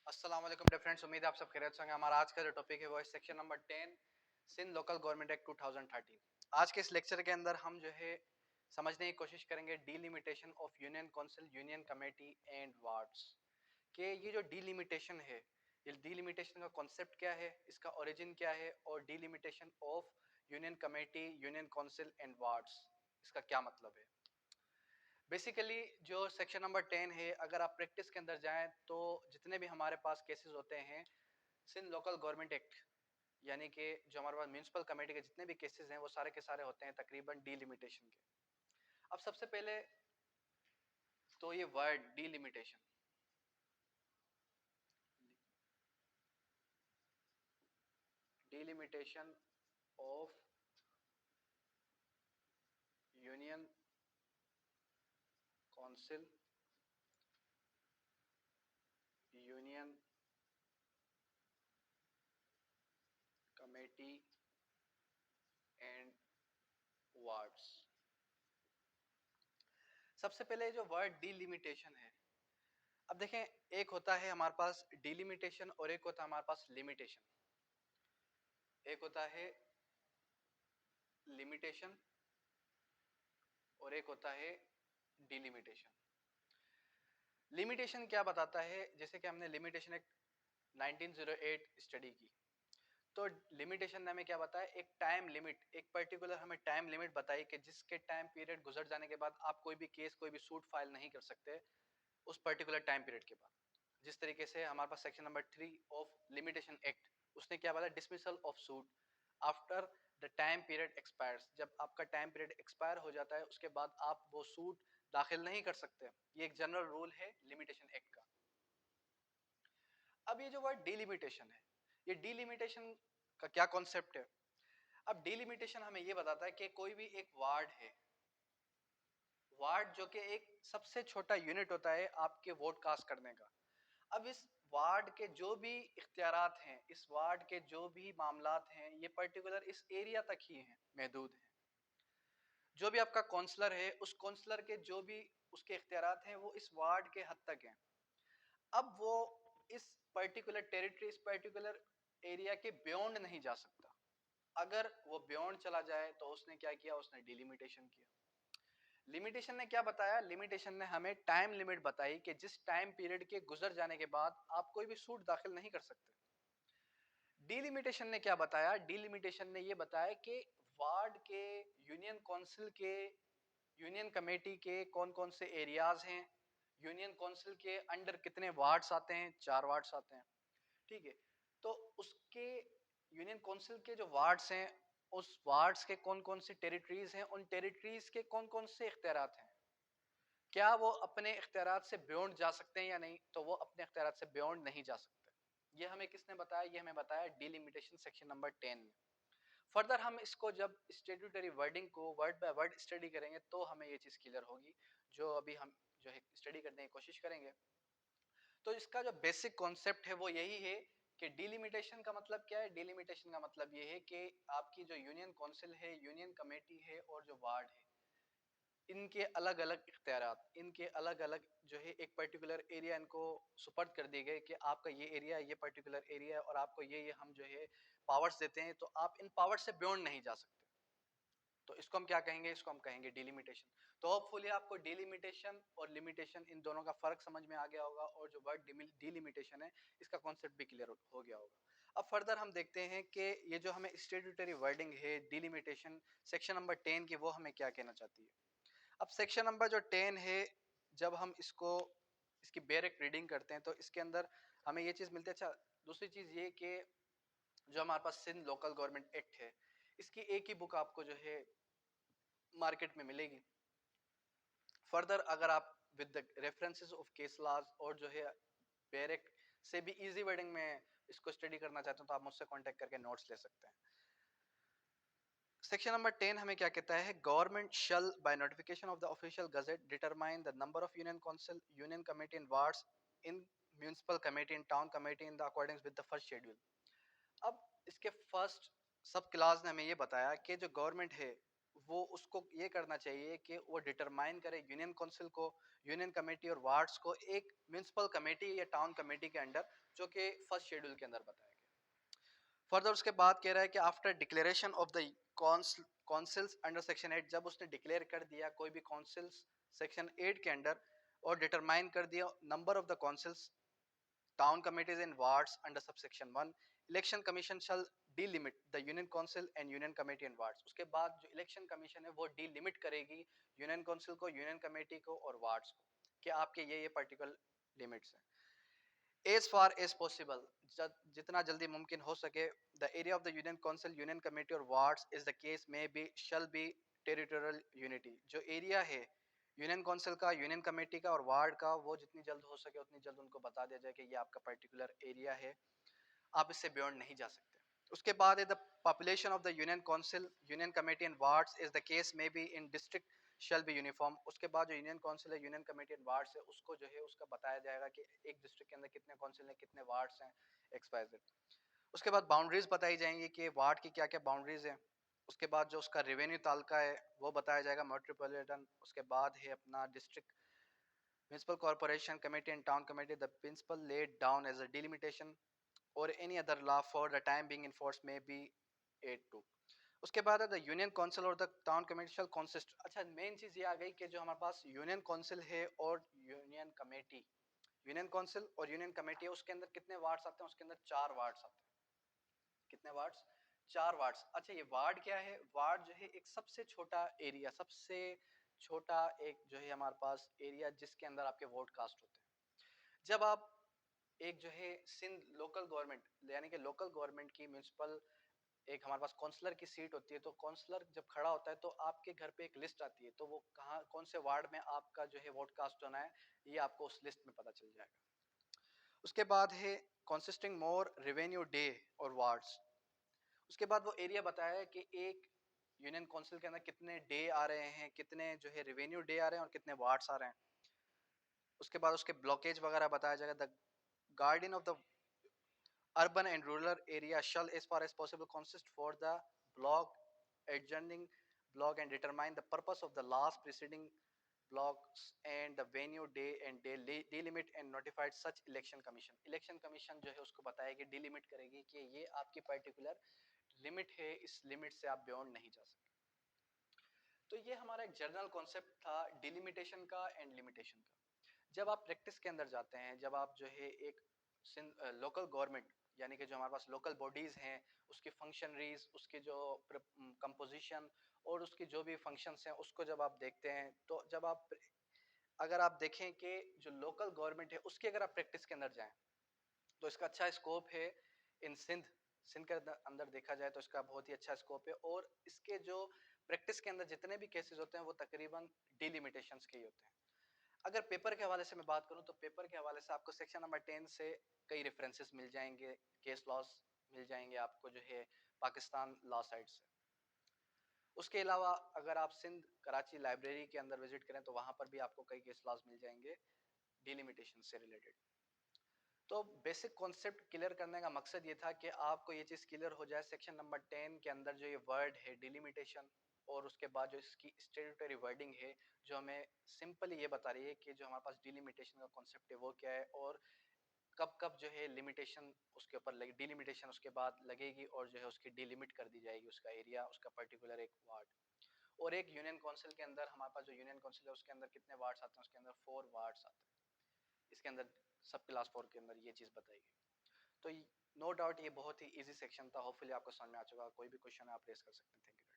अस्सलाम वालेकुम dear friends, उम्मीद है आप सब खैरियत से होंगे। हमारा आज का जो टॉपिक है वो है section number 10 Sindh local government act 2013। आज के इस लेक्चर के अंदर हम जो है समझने की कोशिश करेंगे delimitation of union council, union committee and wards के ये जो डीलिमिटेशन है, ये डीलिमिटेशन का कॉन्सेप्ट क्या है, इसका ओरिजिन क्या है और delimitation of union committee, union council and wards इसका क्या मतलब है। बेसिकली जो सेक्शन नंबर 10 है, अगर आप प्रैक्टिस के अंदर जाएं तो जितने भी हमारे पास केसेस होते हैं सिंध लोकल गवर्नमेंट एक्ट यानी कि जो हमारे पास म्यूनसिपल कमेटी के जितने भी केसेस हैं वो सारे के सारे होते हैं तकरीबन डीलिमिटेशन के। अब सबसे पहले तो ये word delimitation, delimitation of union council, union committee and wards. सबसे पहले जो वर्ड डीलिमिटेशन है, अब देखें, एक होता है हमारे पास डीलिमिटेशन और एक होता है हमारे पास लिमिटेशन। एक होता है लिमिटेशन और एक होता है डिलिमिटेशन। लिमिटेशन क्या बताता है, जैसे कि हमने लिमिटेशन एक 1908 स्टडी की, तो लिमिटेशन ने हमें क्या बताया, एक टाइम लिमिट, एक पर्टिकुलर हमें टाइम लिमिट बताई कि जिसके टाइम पीरियड गुजर जाने के बाद आप कोई भी केस, कोई भी सूट फाइल नहीं कर सकते उस पर्टिकुलर टाइम पीरियड के बाद। जिस तरीके से हमारे पास section number 3 of limitation act, उसने क्या बताया, dismissal of suit after the time period expires. जब आपका टाइम पीरियड एक्सपायर हो जाता है उसके बाद आप वो सूट दाखिल नहीं कर सकते। ये एक जनरल रूल है लिमिटेशन एक्ट का। अब ये जो वर्ड डिलिमिटेशन है, ये डिलिमिटेशन का क्या कॉन्सेप्ट है। अब डिलिमिटेशन हमें ये बताता है कि कोई भी एक वार्ड है, वार्ड जो कि एक सबसे छोटा यूनिट होता है आपके वोट कास्ट करने का। अब इस वार्ड के जो भी इख्तियारात हैं, इस वार्ड के जो भी मामलात हैं, ये पर्टिकुलर इस एरिया तक ही हैं, महदूद हैं। जो भी आपका काउंसलर है, उस काउंसलर के जो भी उसके इख्तियारात हैं वो इस वार्ड के हद तक हैं। अब वो इस पर्टिकुलर टेरिटरी, इस पर्टिकुलर एरिया के बियॉन्ड नहीं जा सकता। अगर वो बियॉन्ड चला जाए तो उसने क्या किया, उसने डिलिमिटेशन किया। लिमिटेशन ने क्या बताया, लिमिटेशन ने हमें टाइम लिमिट बताई कि जिस टाइम पीरियड के गुजर जाने के बाद आप कोई भी सूट दाखिल नहीं कर सकते। डिलिमिटेशन ने क्या बताया, डिलिमिटेशन ने ये बताया कि वार्ड के, यूनियन काउंसिल के, यूनियन कमेटी के कौन कौन से एरियाज हैं, यूनियन काउंसिल के अंडर कितने वार्ड्स आते हैं, 4 वार्ड्स आते हैं, ठीक है। तो उसके यूनियन काउंसिल के जो वार्ड्स हैं, उस वार्ड्स के कौन कौन से टेरिटरीज हैं, उन टेरिटरीज के कौन कौन से इख्तियारात हैं, क्या वो अपने इख्तियारात से बियॉन्ड जा सकते हैं या नहीं, तो वो अपने इख्तियारात से बियॉन्ड नहीं जा सकते। ये हमें किसने बताया, ये हमें बताया डिलिमिटेशन सेक्शन नंबर 10 में। फर्दर हम इसको जब स्टेट्यूटरी वर्डिंग को वर्ड बाय वर्ड स्टडी करेंगे तो हमें ये चीज़ क्लियर होगी, जो अभी हम जो है स्टडी करने की कोशिश करेंगे। तो इसका जो बेसिक कॉन्सेप्ट है वो यही है कि डिलिमिटेशन का मतलब क्या है। डिलिमिटेशन का मतलब ये है कि आपकी जो यूनियन काउंसिल है, यूनियन कमेटी है और जो वार्ड है, इनके अलग अलग इख्तियारात, इनके अलग अलग जो है एक पर्टिकुलर एरिया इनको सुपर्द कर दिए गए कि आपका ये एरिया, ये पर्टिकुलर एरिया है और आपको ये हम जो है पावर्स देते हैं, तो आप इन पावर्स से बियॉन्ड नहीं जा सकते। तो इसको हम क्या कहेंगे, इसको हम कहेंगे डिलिमिटेशन। तो होपफुली आपको डिलिमिटेशन और लिमिटेशन इन दोनों का फर्क समझ में आ गया होगा और जो वर्ड डिलिमिटेशन है इसका कॉन्सेप्ट भी क्लियर हो गया होगा। अब फर्दर हम देखते हैं कि ये जो हमें स्टेट्यूटरी वर्डिंग है डिलिमिटेशन सेक्शन नंबर 10 की, वो हमें क्या कहना चाहती है। अब सेक्शन नंबर जो 10 है, जब हम इसको इसकी डायरेक्ट रीडिंग करते हैं तो इसके अंदर हमें ये चीज़ मिलती है। अच्छा, दूसरी चीज़ ये कि जो हमारे पास सिंध लोकल गवर्नमेंट एक्ट है, इसकी एक ही बुक आपको जो है मार्केट में मिलेगी। फर्दर अगर आप with the references of case laws और जो है डायरेक्ट से भी इजी वर्डिंग में इसको स्टडी करना चाहते हैं तो आप मुझसे कांटेक्ट करके नोट्स ले सकते हैं। सेक्शन नंबर 10 हमें क्या कहता है, government shall by notification of the official gazette determine the number of union council, union committee and wards in municipal committee and town committee in the according with the first schedule. अब इसके first सब class ने हमें ये बताया कि जो government है वो उसको ये करना चाहिए कि वो डिटरमाइन करे यूनियन काउंसिल को, यूनियन कमेटी और वार्ड्स को एक म्यूनिसिपल कमेटी या टाउन कमेटी के अंडर, जो कि फर्स्ट शेड्यूल के अंदर बताया गया। फर्दर उसके बाद कह रहा है कि after declaration of the councils under section 8, जब उसने डिक्लेयर कर दिया कोई भी काउंसिल्स सेक्शन 8 के अंडर और डिटरमाइन कर दिया number of the councils, town committees in wards under subsection 1, election commission shall delimit the union council and union committee in wards. उसके बाद जो इलेक्शन कमीशन है वो डीलिमिट करेगी यूनियन काउंसिल को, यूनियन कमेटी को और वार्ड्स को, कि आपके ये पर्टिकुलर लिमिट्स हैं। एज फार एज पॉसिबल, जितना जल्दी मुमकिन हो सके, the area of the union council, union committee और wards is the case may be shall be territorial unity. जो एरिया है यूनियन काउंसिल का, यूनियन कमेटी का और वार्ड का, वो जितनी जल्द हो सके उतनी जल्द उनको बता दिया जाए कि ये आपका पर्टिकुलर एरिया है, आप इससे बियॉन्ड नहीं जा सकते। उसके बाद है the population of the union council, union committee and wards is the case may be in district shall be uniform. उसके बाद जो यूनियन काउंसिल है, यूनियन कमेटी एंड वार्ड्स है, उसको जो है उसका बताया जाएगा कि एक डिस्ट्रिक्ट के अंदर कितने काउंसिल हैं, कितने वार्ड्स हैं, XYZ। उसके बाद बाउंड्रीज बताई जाएंगी कि वार्ड की क्या क्या बाउंड्रीज हैं। उसके बाद जो उसका रेवेन्यू तालका है वो बताया जाएगा, मेट्रोपॉलिटन। उसके बाद है अपना district municipal corporation committee and town committee, the principle laid down as a delimitation और any other law for the time being in force में बी 82। उसके बाद है द यूनियन काउंसिल और the town committee shall consist. अच्छा, main चीज ये आ गई कि जो हमारे पास यूनियन काउंसिल है और यूनियन कमेटी, यूनियन काउंसिल और यूनियन कमेटी है, उसके अंदर कितने वार्ड्स आते हैं? उसके अंदर 4 वार्ड्स आते हैं। कितने वार्ड्स? 4 वार्ड्स। अच्छा, ये वार्ड क्या है? वार्ड जो है एक सबसे छोटा एरिया, सबसे छोटा एक जो है हमारे पास एरिया जिसके अंदर आपके वोट कास्ट होते हैं। जब आप एक जो है सिंध लोकल गवर्नमेंट, यानी कि लोकल गवर्नमेंट की म्युनिसिपल, एक हमारे पास काउंसलर की सीट होती है, तो काउंसलर जब खड़ा होता है तो आपके घर पे एक लिस्ट आती है, तो वो कहाँ कौन से वार्ड में आपका जो है वोट कास्ट होना है, ये आपको उस लिस्ट में पता चल जाएगा। उसके बाद है कंसिस्टिंग मोर रेवेन्यू डे और वार्ड्स। उसके बाद वो एरिया बताया है कि एक यूनियन काउंसिल के अंदर कितने डे आ रहे हैं, कितने जो है रेवेन्यू डे आ रहे हैं और कितने वार्ड्स आ रहे हैं। उसके बाद उसके ब्लॉकेज वगैरह बताया जाएगा। The guardian of the urban and rural area shall as far as possible consist for the block adjoining block and determine the purpose of the last preceding blocks and the venue day and day delimit and notified such election commission जो है उसको बताएगी, delimit करेगी कि ये आपकी particular limit है, इस लिमिट से आप बियॉन्ड नहीं जा सकते। तो ये हमारा एक जनरल कॉन्सेप्ट था डिलिमिटेशन का एंड लिमिटेशन का। जब आप प्रैक्टिस के अंदर जाते हैं, जब आप जो है एक लोकल गवर्नमेंट, यानी कि जो हमारे पास लोकल बॉडीज हैं, उसकी फंक्शनरीज, उसके जो कंपोजिशन और उसकी जो भी फंक्शंस हैं, उसको जब आप देखते हैं, तो जब आप अगर आप देखें कि जो लोकल गवर्नमेंट है उसकी अगर आप प्रैक्टिस के अंदर जाएं, तो इसका अच्छा स्कोप है। इन सिंध के अंदर देखा जाए तो इसका बहुत ही अच्छा स्कोप है, और इसके जो प्रैक्टिस के अंदर जितने भी केसेस होते हैं वो तकरीबन डिलिमिटेशंस के ही होते हैं। अगर पेपर के हवाले से मैं बात करूं, तो पेपर के हवाले से आपको सेक्शन नंबर 10 से कई रेफरेंसेस मिल जाएंगे, केस लॉस मिल जाएंगे आपको जो है पाकिस्तान लॉ साइड से। उसके अलावा अगर आप सिंध कराची लाइब्रेरी के अंदर विजिट करें तो वहां पर भी आपको कई केस लॉस मिल जाएंगे डिलिमिटेशन से रिलेटेड। तो बेसिक कॉन्सेप्ट क्लियर करने का मकसद ये था कि आपको ये चीज़ क्लियर हो जाए सेक्शन नंबर 10 के अंदर जो ये वर्ड है डिलिमिटेशन, और उसके बाद जो इसकी स्टेट्यूटरी वर्डिंग है जो हमें सिंपली ये बता रही है कि जो हमारे पास डिलिमिटेशन का कॉन्सेप्ट है वो क्या है, और कब कब जो है लिमिटेशन उसके ऊपर लगे, डिलिमिटेशन उसके बाद लगेगी और जो है उसकी डिलिमिट कर दी जाएगी उसका एरिया, उसका पर्टिकुलर एक वार्ड। और एक यूनियन काउंसिल के अंदर हमारे पास जो यूनियन काउंसिल है उसके अंदर कितने वार्ड्स आते हैं? उसके अंदर 4 वार्ड्स आते हैं। इसके अंदर सब क्लास 4 के अंदर ये चीज़ बताई गई। तो नो डाउट ये बहुत ही इजी सेक्शन था, होपफुली आपको समझ में आ चुका। कोई भी क्वेश्चन है आप रेस कर सकते हैं। Thank you.